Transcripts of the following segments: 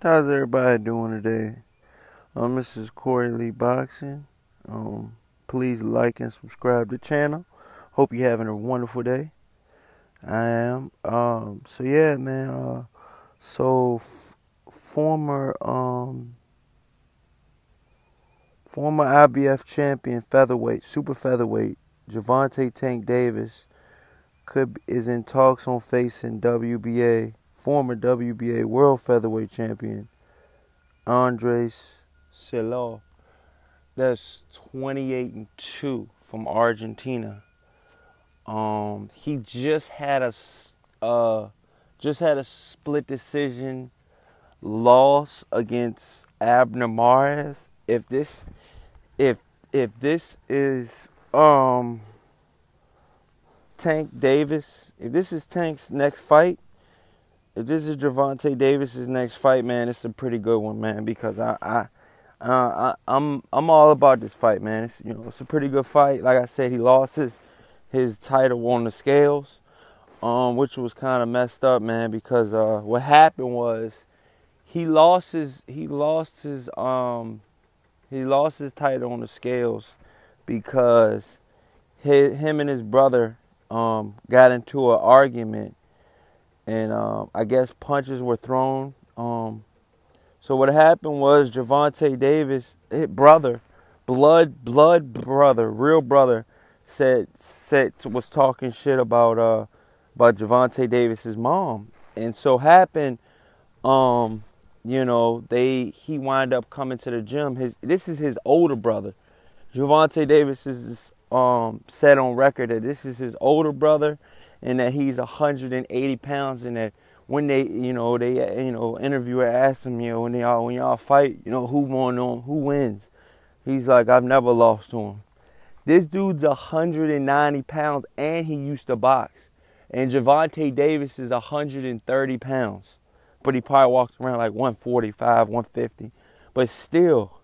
How's everybody doing today? This is Corey Lee Boxing. Please like and subscribe to the channel. Hope you're having a wonderful day. I am. So yeah, man. Former former IBF champion featherweight, super featherweight, Gervonta Tank Davis is in talks on facing WBA former WBA world featherweight champion Andres Cuellar. That's 28-2 from Argentina. He just had a split decision loss against Abner Mares. If this is Tank Davis, if this is Tank's next fight, if this is Gervonta Davis's next fight, man, it's a pretty good one, man. Because I'm all about this fight, man. It's a pretty good fight. Like I said, he lost his title on the scales, which was kind of messed up, man. Because what happened was he lost his title on the scales because him and his brother got into an argument. And I guess punches were thrown. So what happened was Gervonta Davis, his brother, blood brother, real brother, was talking shit about Gervonta Davis's mom. And so happened, he wind up coming to the gym. This is his older brother. Gervonta Davis is said on record that this is his older brother, and that he's 180 pounds, and that when interviewer asked him, when y'all fight, who wins? He's like, I've never lost to him. This dude's 190 pounds, and he used to box. And Gervonta Davis is 130 pounds, but he probably walks around like 145, 150. But still,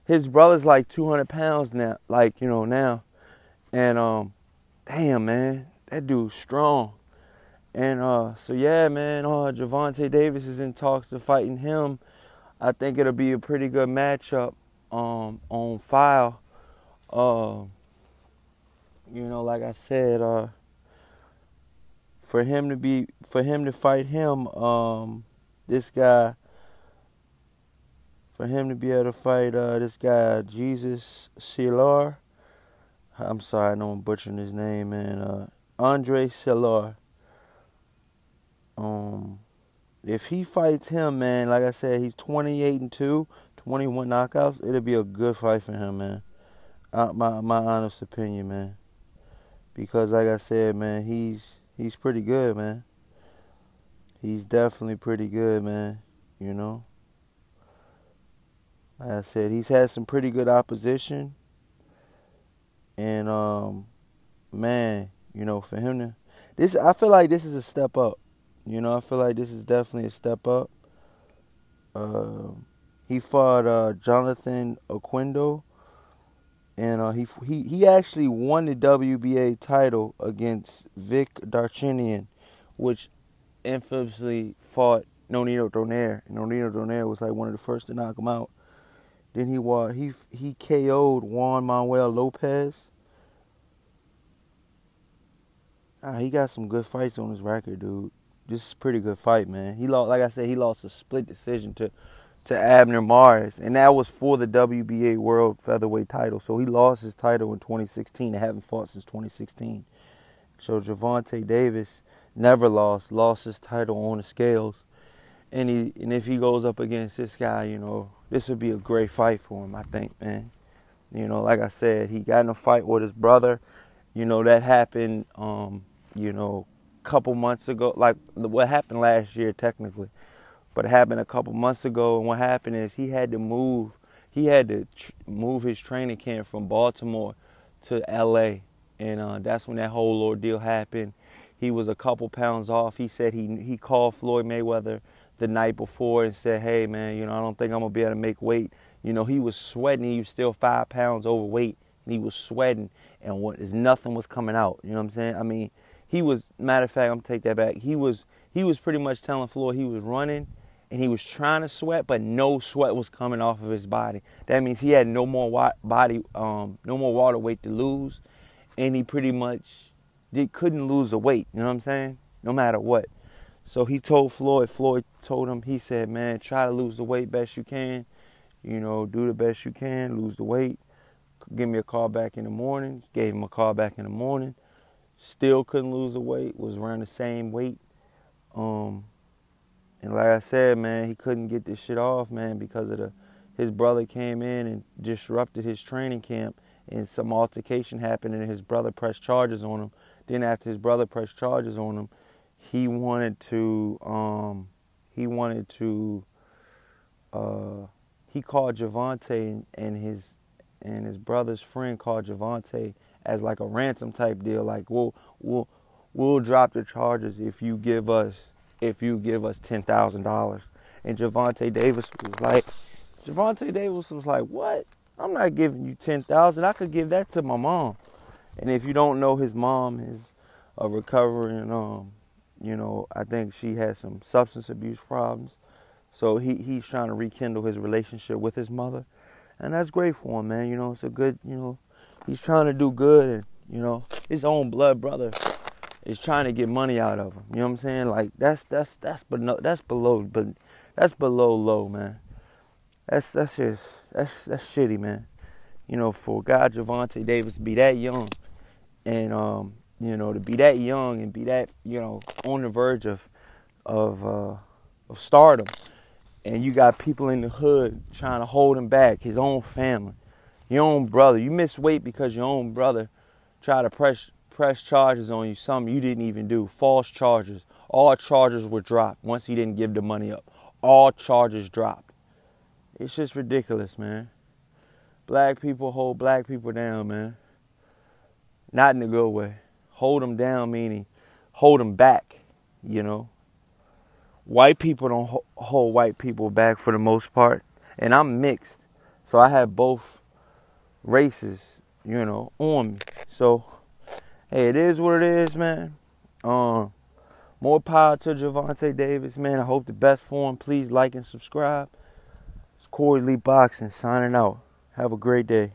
his brother's like 200 pounds now, now. And damn, man. That dude's strong. And so yeah, man, Gervonta Davis is in talks to fighting him. I think it'll be a pretty good matchup on file. Like I said, for him to fight him, this guy, for him to be able to fight this guy, Jesus Cuellar. I'm sorry, I know I'm butchering his name, man. Andres Cuellar. If he fights him, man, like I said, he's 28-2, 21 knockouts. It'll be a good fight for him, man. My honest opinion, man. Because like I said, man, he's pretty good, man. He's definitely pretty good, man. Like I said, he's had some pretty good opposition. And man, for him to I feel like this is a step up. I feel like this is definitely a step up. He fought Jonathan Oquendo, and he actually won the WBA title against Vic Darchinyan, which infamously fought Nonito Donaire. Nonito Donaire was like one of the first to knock him out. Then he KO'd Juan Manuel Lopez. He got some good fights on his record, dude. This is a pretty good fight, man. He lost, like I said, he lost a split decision to Abner Mares, and that was for the WBA World Featherweight title. So he lost his title in 2016. They haven't fought since 2016. So Gervonta Davis never lost his title on the scales. And if he goes up against this guy, this would be a great fight for him, I think, man. Like I said, he got in a fight with his brother. That happened, a couple months ago. Like, what happened last year, technically. But it happened a couple months ago, and what happened is he had to move his training camp from Baltimore to L.A., and that's when that whole ordeal happened. He was a couple pounds off. He said he called Floyd Mayweather the night before and said, hey, man, I don't think I'm going to be able to make weight. He was sweating. He was still 5 pounds overweight, and he was sweating, and nothing was coming out. You know what I'm saying? I mean, he was, matter of fact, I'm going to take that back. He was pretty much telling Floyd he was running, and he was trying to sweat, but no sweat was coming off of his body. That means he had no more no more water weight to lose, and he pretty much couldn't lose the weight. You know what I'm saying? No matter what. So he told Floyd. Floyd told him. He said, "Man, try to lose the weight best you can. You know, do the best you can. Lose the weight. Give me a call back in the morning." Gave him a call back in the morning. Still couldn't lose the weight. Was around the same weight. And like I said, man, he couldn't get this shit off, man, because of his brother came in and disrupted his training camp, and some altercation happened, and his brother pressed charges on him. Then after his brother pressed charges on him, he called Gervonta, and his brother's friend called Gervonta as like a ransom type deal, like we'll drop the charges if you give us $10,000. And Gervonta Davis was like, "What? I'm not giving you $10,000. I could give that to my mom." And if you don't know, his mom is a recovering, I think she has some substance abuse problems. So he's trying to rekindle his relationship with his mother. And that's great for him, man. It's a good, he's trying to do good, and, his own blood brother is trying to get money out of him. You know what I'm saying? Like that's below low, man. That's shitty, man. For God Gervonta Davis to be that young, and to be that young and be that on the verge of stardom, and you got people in the hood trying to hold him back, his own family, your own brother. You miss weight because your own brother tried to press charges on you, something you didn't even do. False charges. All charges were dropped once he didn't give the money up. All charges dropped. It's just ridiculous, man. Black people hold black people down, man. Not in a good way. Hold them down meaning hold them back, White people don't hold white people back for the most part. And I'm mixed. So I have both races, on me. So hey, it is what it is, man. More power to Gervonta Davis, man. I hope the best for him. Please like and subscribe. It's Corey Lee Boxing signing out. Have a great day.